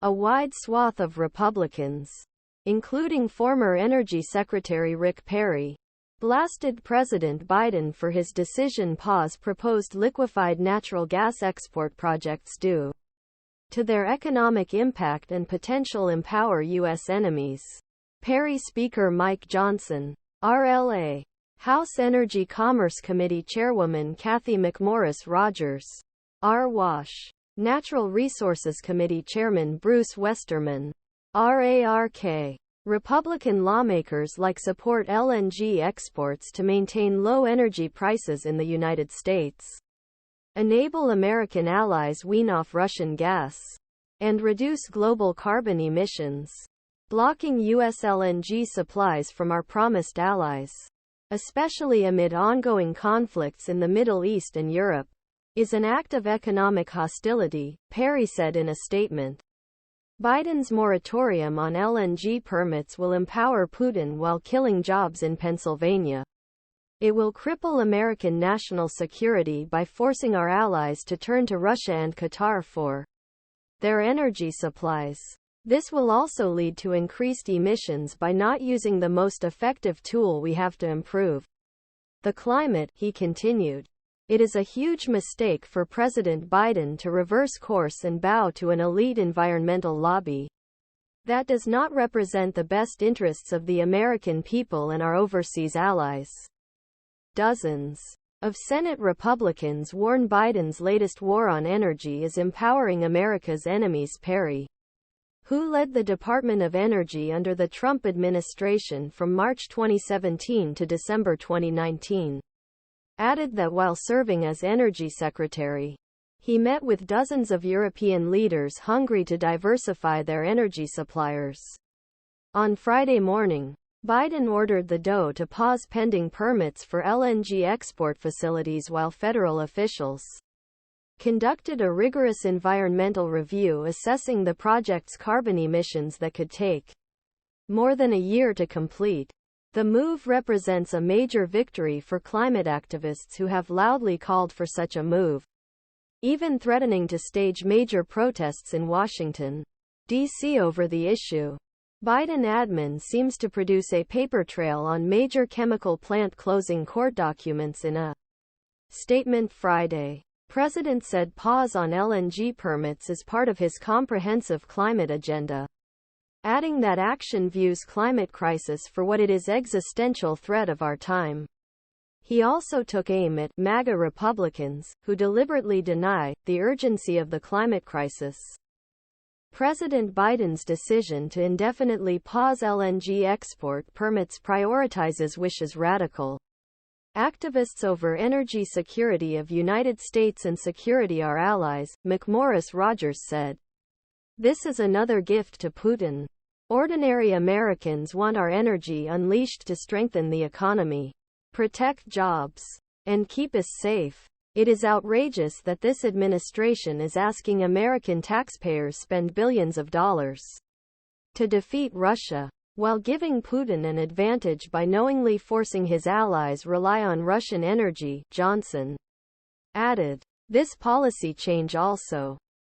A wide swath of Republicans, including former Energy Secretary Rick Perry, blasted President Biden for his decision to pause proposed liquefied natural gas export projects due to their economic impact and potential empower U.S. enemies. Perry Speaker Mike Johnson, RLA, House Energy Commerce Committee Chairwoman Cathy McMorris Rodgers, R-Wash, Natural Resources Committee Chairman Bruce Westerman, R-Ark. Republican lawmakers like support LNG exports to maintain low energy prices in the United States, enable American allies wean off Russian gas, and reduce global carbon emissions. Blocking US LNG supplies from our promised allies, especially amid ongoing conflicts in the Middle East and Europe, is an act of economic hostility, Perry said in a statement. Biden's moratorium on LNG permits will empower Putin while killing jobs in Pennsylvania. It will cripple American national security by forcing our allies to turn to Russia and Qatar for their energy supplies. This will also lead to increased emissions by not using the most effective tool we have to improve the climate, he continued. It is a huge mistake for President Biden to reverse course and bow to an elite environmental lobby that does not represent the best interests of the American people and our overseas allies. Dozens of Senate Republicans warn Biden's latest war on energy is empowering America's enemies. Perry, who led the Department of Energy under the Trump administration from March 2017 to December 2019, added that while serving as Energy Secretary, he met with dozens of European leaders hungry to diversify their energy suppliers. On Friday morning, Biden ordered the DOE to pause pending permits for LNG export facilities while federal officials conducted a rigorous environmental review assessing the project's carbon emissions that could take more than a year to complete. The move represents a major victory for climate activists who have loudly called for such a move, even threatening to stage major protests in Washington, D.C. over the issue. Biden admin seems to produce a paper trail on major chemical plant closing court documents in a statement Friday. President said pause on LNG permits is part of his comprehensive climate agenda, adding that action views climate crisis for what it is: existential threat of our time. He also took aim at MAGA Republicans, who deliberately deny the urgency of the climate crisis. President Biden's decision to indefinitely pause LNG export permits prioritizes wishes radical activists over energy security of United States and security our allies, McMorris Rodgers said. This is another gift to Putin. Ordinary Americans want our energy unleashed to strengthen the economy, protect jobs, and keep us safe. It is outrageous that this administration is asking American taxpayers spend billions of dollars to defeat Russia, while giving Putin an advantage by knowingly forcing his allies rely on Russian energy, Johnson added. This policy change also